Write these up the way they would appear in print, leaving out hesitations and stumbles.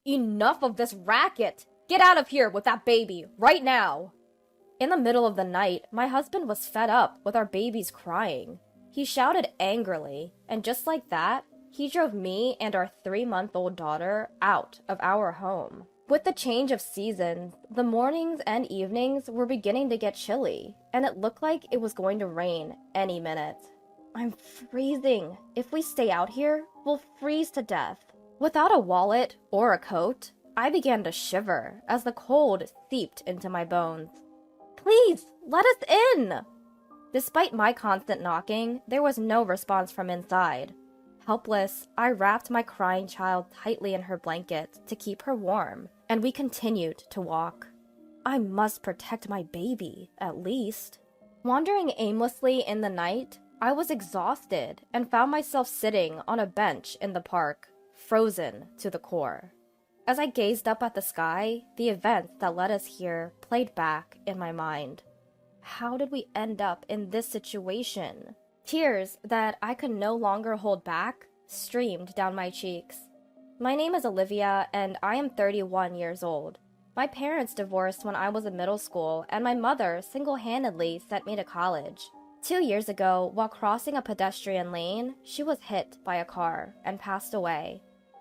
Enough of this racket! Get out of here with that baby, right now! In the middle of the night, my husband was fed up with our baby's crying. He shouted angrily, and just like that, he drove me and our 3-month-old daughter out of our home. With the change of seasons, the mornings and evenings were beginning to get chilly, and it looked like it was going to rain any minute. I'm freezing. If we stay out here, we'll freeze to death. Without a wallet or a coat, I began to shiver as the cold seeped into my bones. Please, let us in! Despite my constant knocking, there was no response from inside. Helpless, I wrapped my crying child tightly in her blanket to keep her warm, and we continued to walk. I must protect my baby, at least. Wandering aimlessly in the night, I was exhausted and found myself sitting on a bench in the park, frozen to the core. As I gazed up at the sky, the events that led us here played back in my mind. How did we end up in this situation? Tears that I could no longer hold back streamed down my cheeks. My name is Olivia, and I am 31 years old. My parents divorced when I was in middle school, and my mother single-handedly sent me to college. 2 years ago, while crossing a pedestrian lane, she was hit by a car and passed away.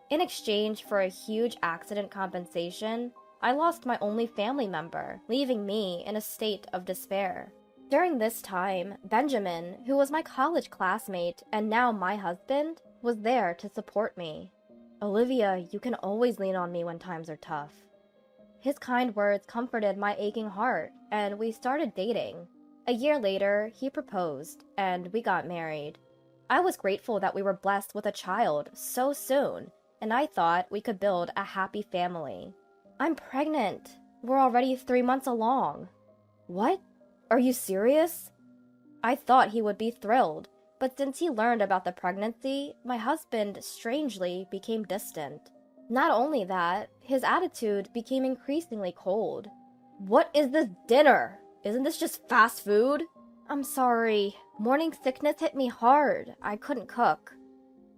In exchange for a huge accident compensation, I lost my only family member, leaving me in a state of despair. During this time, Benjamin, who was my college classmate and now my husband, was there to support me. Olivia, you can always lean on me when times are tough. His kind words comforted my aching heart, and we started dating. A year later, he proposed, and we got married. I was grateful that we were blessed with a child so soon, and I thought we could build a happy family. I'm pregnant. We're already 3 months along. What? Are you serious? I thought he would be thrilled, but since he learned about the pregnancy, my husband strangely became distant. Not only that, his attitude became increasingly cold. What is this dinner? Isn't this just fast food? I'm sorry. Morning sickness hit me hard. I couldn't cook.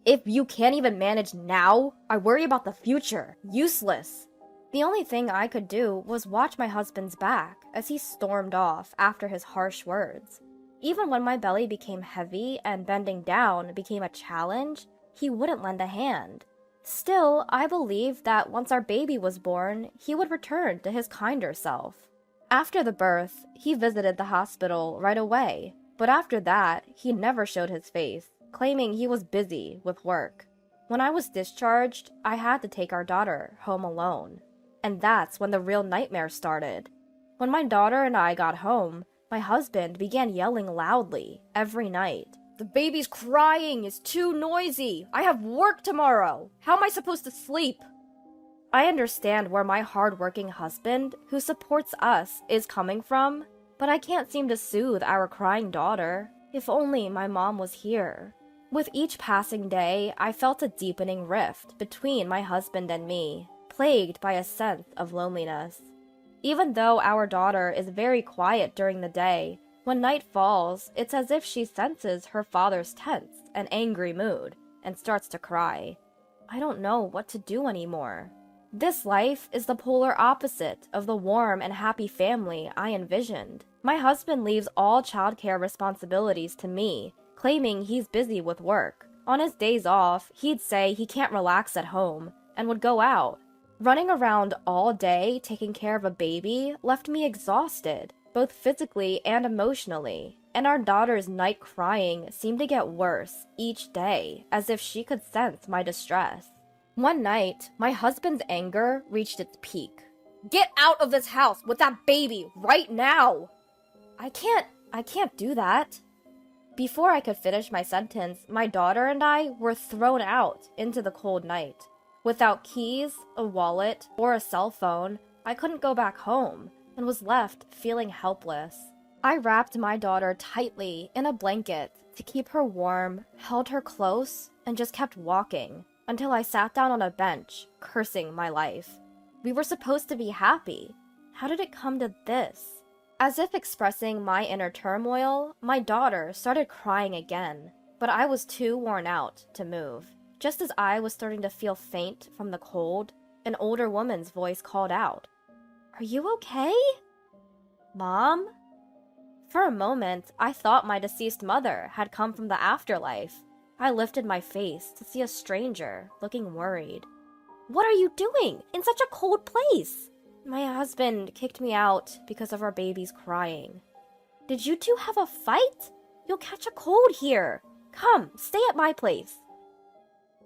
If you can't even manage now, I worry about the future. Useless. The only thing I could do was watch my husband's back as he stormed off after his harsh words. Even when my belly became heavy and bending down became a challenge, he wouldn't lend a hand. Still, I believed that once our baby was born, he would return to his kinder self. After the birth, he visited the hospital right away, but after that, he never showed his face, claiming he was busy with work. When I was discharged, I had to take our daughter home alone. And that's when the real nightmare started. When my daughter and I got home, my husband began yelling loudly every night. The baby's crying, it's too noisy. I have work tomorrow. How am I supposed to sleep? I understand where my hard-working husband, who supports us, is coming from, but I can't seem to soothe our crying daughter. If only my mom was here. With each passing day, I felt a deepening rift between my husband and me, plagued by a sense of loneliness. Even though our daughter is very quiet during the day, when night falls, it's as if she senses her father's tense and angry mood and starts to cry. I don't know what to do anymore. This life is the polar opposite of the warm and happy family I envisioned. My husband leaves all childcare responsibilities to me, claiming he's busy with work. On his days off, he'd say he can't relax at home and would go out. Running around all day taking care of a baby left me exhausted, both physically and emotionally, and our daughter's night crying seemed to get worse each day, as if she could sense my distress. One night, my husband's anger reached its peak. Get out of this house with that baby right now! I can't do that. Before I could finish my sentence, my daughter and I were thrown out into the cold night. Without keys, a wallet, or a cell phone, I couldn't go back home and was left feeling helpless. I wrapped my daughter tightly in a blanket to keep her warm, held her close, and just kept walking until I sat down on a bench, cursing my life. We were supposed to be happy. How did it come to this? As if expressing my inner turmoil, my daughter started crying again, but I was too worn out to move. Just as I was starting to feel faint from the cold, An older woman's voice called out, "Are you okay? Mom?" For a moment, I thought my deceased mother had come from the afterlife. I lifted my face to see a stranger, looking worried. "What are you doing in such a cold place?" "My husband kicked me out because of our baby's crying." "Did you two have a fight? You'll catch a cold here. Come, stay at my place."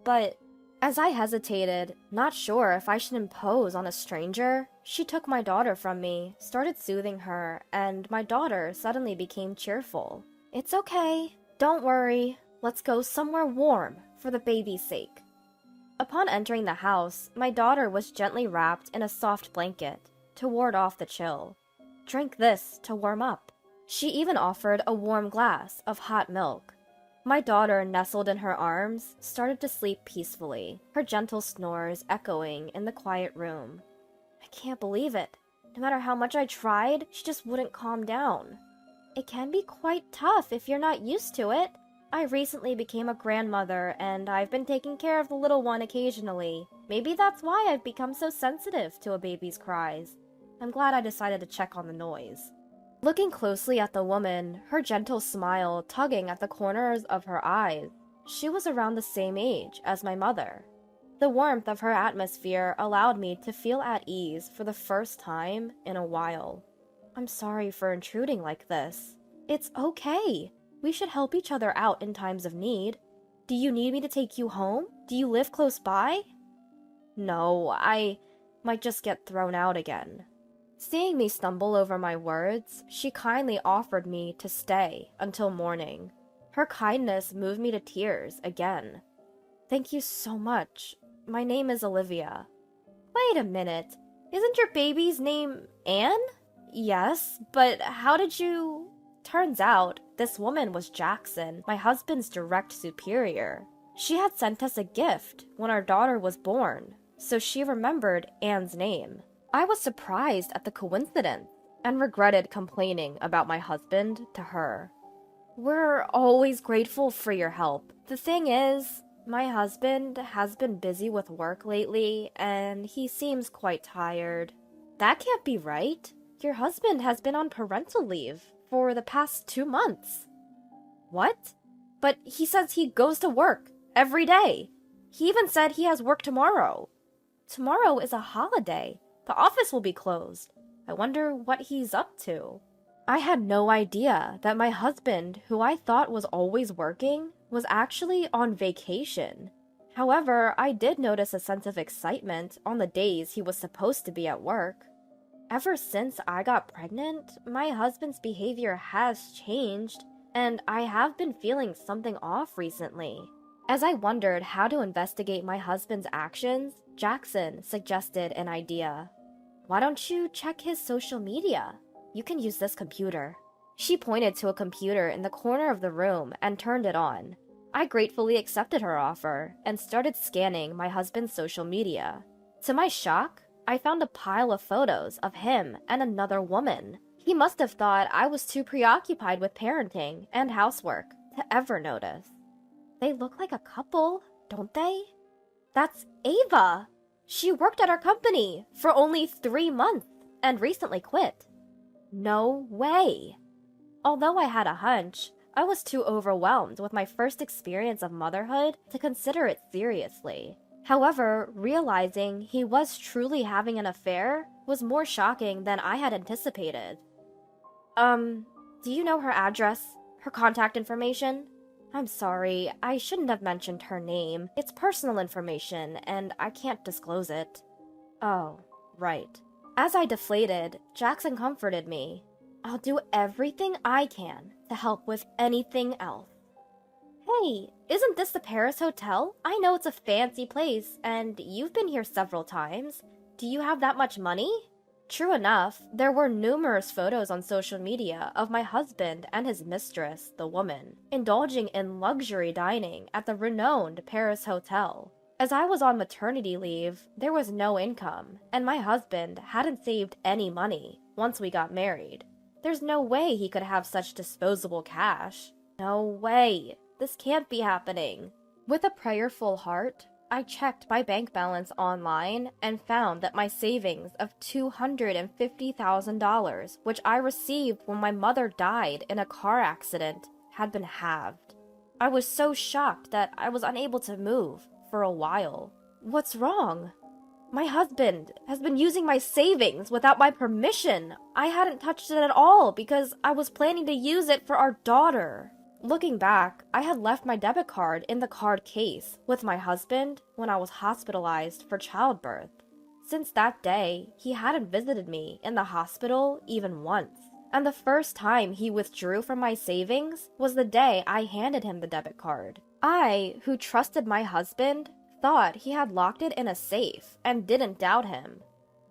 But as I hesitated, not sure if I should impose on a stranger, she took my daughter from me, started soothing her, and my daughter suddenly became cheerful. "It's okay. Don't worry. Let's go somewhere warm for the baby's sake." Upon entering the house, my daughter was gently wrapped in a soft blanket to ward off the chill. "Drink this to warm up." She even offered a warm glass of hot milk. My daughter, nestled in her arms, started to sleep peacefully, her gentle snores echoing in the quiet room. I can't believe it. No matter how much I tried, she just wouldn't calm down. It can be quite tough if you're not used to it. I recently became a grandmother, and I've been taking care of the little one occasionally. Maybe that's why I've become so sensitive to a baby's cries. I'm glad I decided to check on the noise. Looking closely at the woman, her gentle smile tugging at the corners of her eyes, she was around the same age as my mother. The warmth of her atmosphere allowed me to feel at ease for the first time in a while. "I'm sorry for intruding like this." "It's okay. We should help each other out in times of need. Do you need me to take you home? Do you live close by?" "No, I might just get thrown out again." Seeing me stumble over my words, she kindly offered me to stay until morning. Her kindness moved me to tears again. "Thank you so much. My name is Olivia." "Wait a minute. Isn't your baby's name Anne?" "Yes, but how did you—" Turns out, this woman was Jackson, my husband's direct superior. She had sent us a gift when our daughter was born, so she remembered Anne's name. I was surprised at the coincidence and regretted complaining about my husband to her. "We're always grateful for your help. The thing is, my husband has been busy with work lately, and he seems quite tired." "That can't be right. Your husband has been on parental leave for the past 2 months." "What? But he says he goes to work every day. He even said he has work tomorrow." "Tomorrow is a holiday. The office will be closed. I wonder what he's up to." I had no idea that my husband, who I thought was always working, was actually on vacation. However, I did notice a sense of excitement on the days he was supposed to be at work. Ever since I got pregnant, my husband's behavior has changed, and I have been feeling something off recently. As I wondered how to investigate my husband's actions, Jackson suggested an idea. "Why don't you check his social media? You can use this computer." She pointed to a computer in the corner of the room and turned it on. I gratefully accepted her offer and started scanning my husband's social media. To my shock, I found a pile of photos of him and another woman. He must have thought I was too preoccupied with parenting and housework to ever notice. They look like a couple, don't they? That's Ava! She worked at our company for only 3 months and recently quit. No way! Although I had a hunch, I was too overwhelmed with my first experience of motherhood to consider it seriously. However, realizing he was truly having an affair was more shocking than I had anticipated. Do you know her address? Her contact information? I'm sorry, I shouldn't have mentioned her name. It's personal information, and I can't disclose it. Oh, right. As I deflated, Jackson comforted me. I'll do everything I can to help with anything else. Hey, isn't this the Paris Hotel? I know it's a fancy place, and you've been here several times. Do you have that much money? True enough, there were numerous photos on social media of my husband and his mistress, the woman, indulging in luxury dining at the renowned Paris Hotel. As I was on maternity leave, there was no income, and my husband hadn't saved any money once we got married. There's no way he could have such disposable cash. No way. This can't be happening. With a prayerful heart, I checked my bank balance online and found that my savings of $250,000, which I received when my mother died in a car accident, had been halved. I was so shocked that I was unable to move for a while. What's wrong? My husband has been using my savings without my permission. I hadn't touched it at all because I was planning to use it for our daughter. Looking back, I had left my debit card in the card case with my husband when I was hospitalized for childbirth. Since that day, he hadn't visited me in the hospital even once. And the first time he withdrew from my savings was the day I handed him the debit card. I, who trusted my husband, thought he had locked it in a safe and didn't doubt him.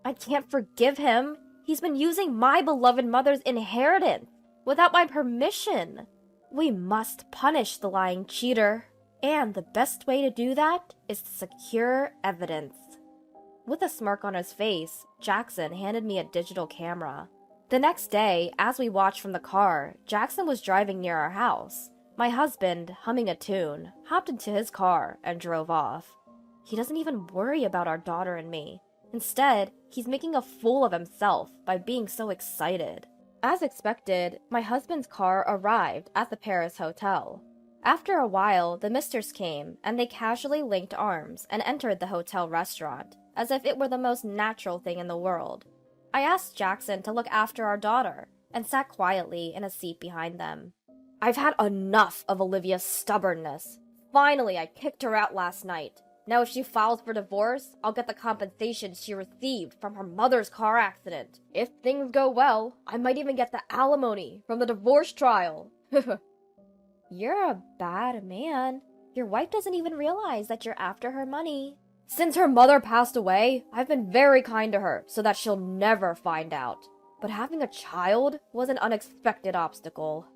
I can't forgive him. He's been using my beloved mother's inheritance without my permission. We must punish the lying cheater, and the best way to do that is to secure evidence. With a smirk on his face, Jackson handed me a digital camera. The next day, as we watched from the car, Jackson was driving near our house. My husband, humming a tune, hopped into his car and drove off. He doesn't even worry about our daughter and me. Instead, he's making a fool of himself by being so excited. As expected, my husband's car arrived at the Paris hotel. After a while, the misters came, and they casually linked arms and entered the hotel restaurant, as if it were the most natural thing in the world. I asked Jackson to look after our daughter, and sat quietly in a seat behind them. I've had enough of Olivia's stubbornness. Finally, I kicked her out last night. Now if she files for divorce, I'll get the compensation she received from her mother's car accident. If things go well, I might even get the alimony from the divorce trial. You're a bad man. Your wife doesn't even realize that you're after her money. Since her mother passed away, I've been very kind to her so that she'll never find out. But having a child was an unexpected obstacle.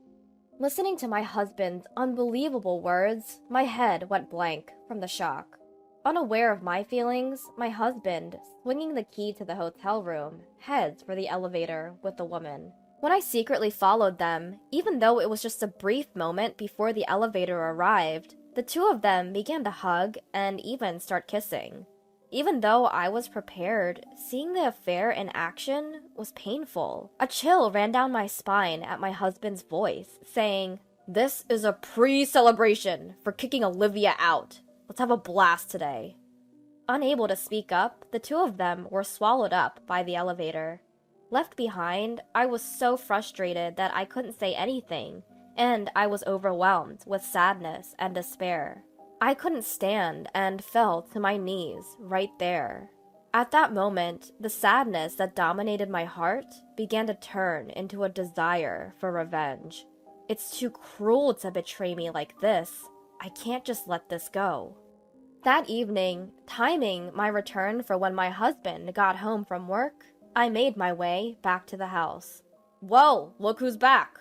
Listening to my husband's unbelievable words, my head went blank from the shock. Unaware of my feelings, my husband, swinging the key to the hotel room, heads for the elevator with the woman. When I secretly followed them, even though it was just a brief moment before the elevator arrived, the two of them began to hug and even start kissing. Even though I was prepared, seeing the affair in action was painful. A chill ran down my spine at my husband's voice, saying, "This is a pre-celebration for kicking Olivia out. Let's have a blast today." Unable to speak up, the two of them were swallowed up by the elevator. Left behind, I was so frustrated that I couldn't say anything, and I was overwhelmed with sadness and despair. I couldn't stand and fell to my knees right there. At that moment, the sadness that dominated my heart began to turn into a desire for revenge. It's too cruel to betray me like this. I can't just let this go. That evening, timing my return for when my husband got home from work, I made my way back to the house. "Well, look who's back."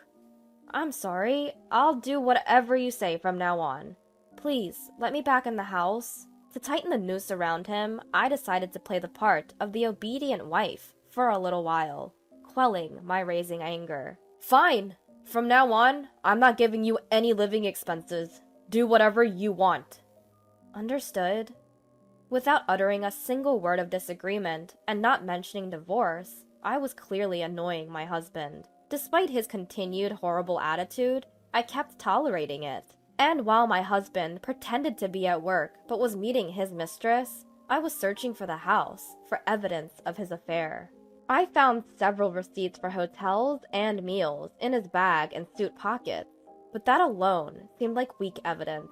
"I'm sorry. I'll do whatever you say from now on. Please, let me back in the house." To tighten the noose around him, I decided to play the part of the obedient wife for a little while, quelling my rising anger. "Fine. From now on, I'm not giving you any living expenses. Do whatever you want." Understood. Without uttering a single word of disagreement and not mentioning divorce, I was clearly annoying my husband. Despite his continued horrible attitude, I kept tolerating it. And while my husband pretended to be at work but was meeting his mistress, I was searching for the house for evidence of his affair. I found several receipts for hotels and meals in his bag and suit pockets, but that alone seemed like weak evidence.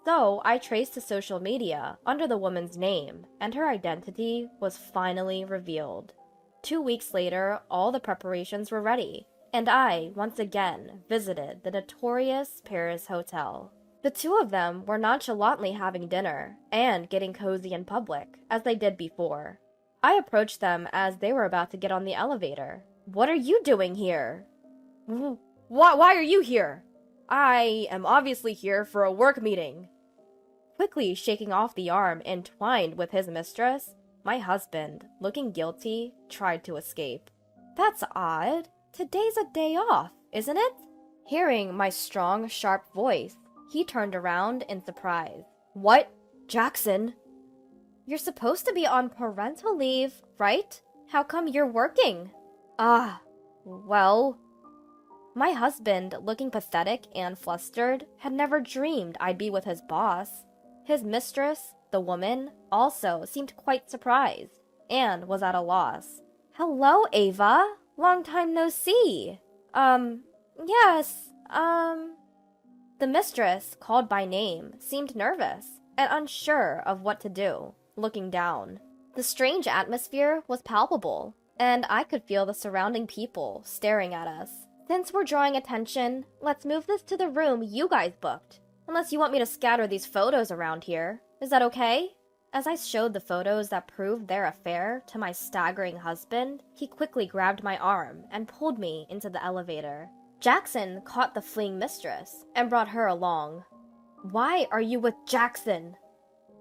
So I traced to social media under the woman's name, and her identity was finally revealed. 2 weeks later, all the preparations were ready, and I, once again, visited the notorious Paris hotel. The two of them were nonchalantly having dinner and getting cozy in public, as they did before. I approached them as they were about to get on the elevator. "What are you doing here?" Why are you here?" "I am obviously here for a work meeting." Quickly shaking off the arm entwined with his mistress, my husband, looking guilty, tried to escape. "That's odd. Today's a day off, isn't it?" Hearing my strong, sharp voice, he turned around in surprise. "What? Jackson, you're supposed to be on parental leave, right? How come you're working? Well... My husband, looking pathetic and flustered, had never dreamed I'd be with his boss. His mistress, the woman, also seemed quite surprised, and was at a loss. Hello, Ava. Long time no see. Yes, The mistress, called by name, seemed nervous and unsure of what to do, looking down. The strange atmosphere was palpable, and I could feel the surrounding people staring at us. Since we're drawing attention, let's move this to the room you guys booked. Unless you want me to scatter these photos around here. Is that okay? As I showed the photos that proved their affair to my staggering husband, he quickly grabbed my arm and pulled me into the elevator. Jackson caught the fleeing mistress and brought her along. Why are you with Jackson?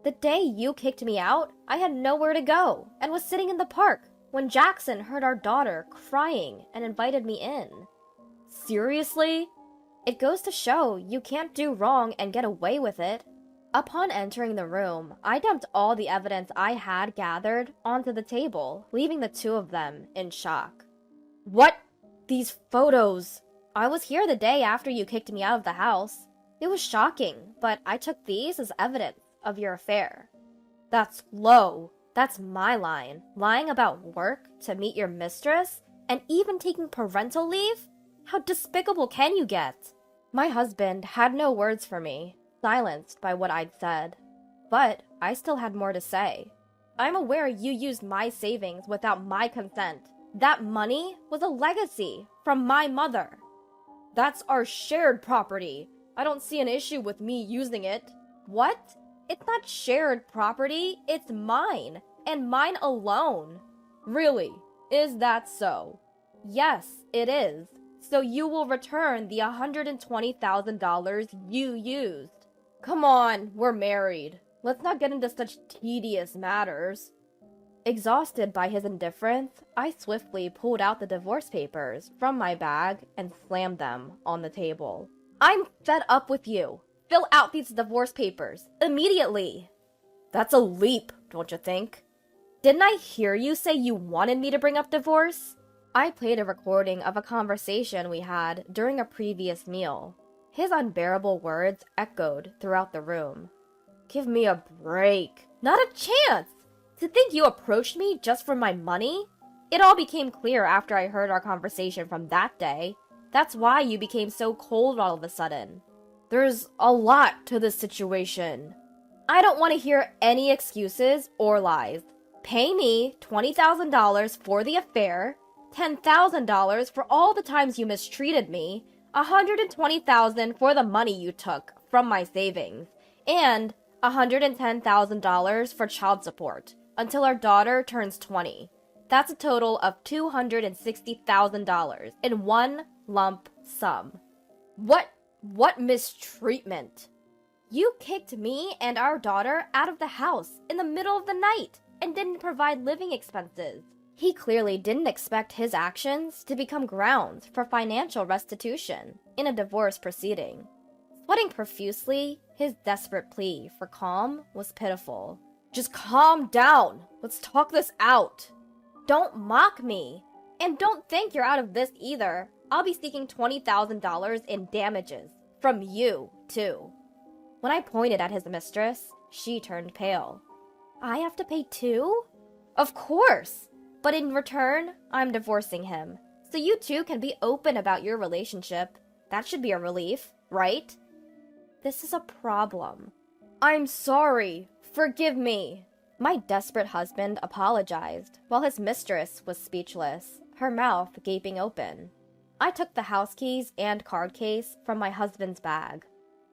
The day you kicked me out, I had nowhere to go and was sitting in the park when Jackson heard our daughter crying and invited me in. Seriously? It goes to show you can't do wrong and get away with it. Upon entering the room, I dumped all the evidence I had gathered onto the table, leaving the two of them in shock. What? These photos? I was here the day after you kicked me out of the house. It was shocking, but I took these as evidence of your affair. That's low. That's my line. Lying about work to meet your mistress, and even taking parental leave? How despicable can you get? My husband had no words for me, silenced by what I'd said. But I still had more to say. I'm aware you used my savings without my consent. That money was a legacy from my mother. That's our shared property. I don't see an issue with me using it. What? It's not shared property, it's mine, and mine alone. Really? Is that so? Yes, it is. So you will return the $120,000 you used. Come on, we're married. Let's not get into such tedious matters. Exhausted by his indifference, I swiftly pulled out the divorce papers from my bag and slammed them on the table. I'm fed up with you. Fill out these divorce papers, immediately. That's a leap, don't you think? Didn't I hear you say you wanted me to bring up divorce? I played a recording of a conversation we had during a previous meal. His unbearable words echoed throughout the room. Give me a break. Not a chance! To think you approached me just for my money? It all became clear after I heard our conversation from that day. That's why you became so cold all of a sudden. There's a lot to this situation. I don't want to hear any excuses or lies. Pay me $20,000 for the affair, $10,000 for all the times you mistreated me, $120,000 for the money you took from my savings, and $110,000 for child support until our daughter turns 20. That's a total of $260,000 in one lump sum. What mistreatment? You kicked me and our daughter out of the house in the middle of the night and didn't provide living expenses. He clearly didn't expect his actions to become grounds for financial restitution in a divorce proceeding. Sweating profusely, his desperate plea for calm was pitiful. Just calm down. Let's talk this out. Don't mock me. And don't think you're out of this either. I'll be seeking $20,000 in damages. From you, too. When I pointed at his mistress, she turned pale. I have to pay too? Of course! But in return, I'm divorcing him. So you two can be open about your relationship. That should be a relief, right? This is a problem. I'm sorry. Forgive me. My desperate husband apologized, while his mistress was speechless, her mouth gaping open. I took the house keys and card case from my husband's bag.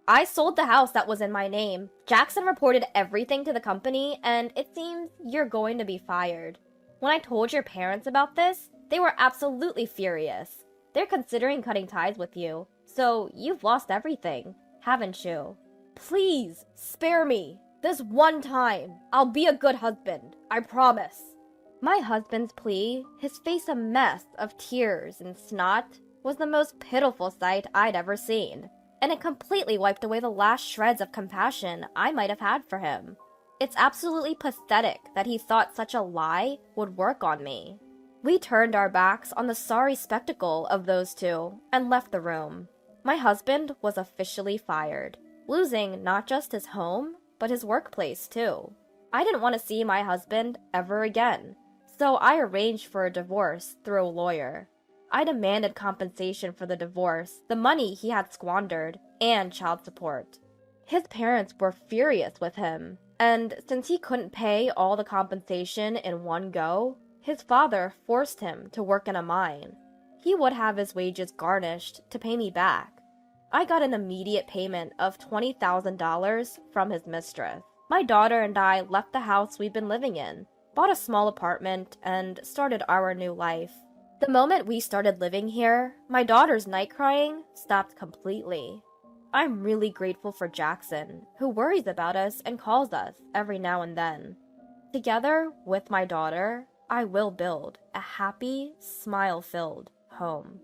I sold the house that was in my name. Jackson reported everything to the company, and it seems you're going to be fired. When I told your parents about this, they were absolutely furious. They're considering cutting ties with you, so you've lost everything, haven't you? Please, spare me. This one time, I'll be a good husband, I promise. My husband's plea, his face a mess of tears and snot, was the most pitiful sight I'd ever seen, and it completely wiped away the last shreds of compassion I might have had for him. It's absolutely pathetic that he thought such a lie would work on me. We turned our backs on the sorry spectacle of those two and left the room. My husband was officially fired, losing not just his home, but his workplace too. I didn't want to see my husband ever again, so I arranged for a divorce through a lawyer. I demanded compensation for the divorce, the money he had squandered, and child support. His parents were furious with him, and since he couldn't pay all the compensation in one go, his father forced him to work in a mine. He would have his wages garnished to pay me back. I got an immediate payment of $20,000 from his mistress. My daughter and I left the house we'd been living in, bought a small apartment, and started our new life. The moment we started living here, my daughter's night crying stopped completely. I'm really grateful for Jackson, who worries about us and calls us every now and then. Together with my daughter, I will build a happy, smile-filled home.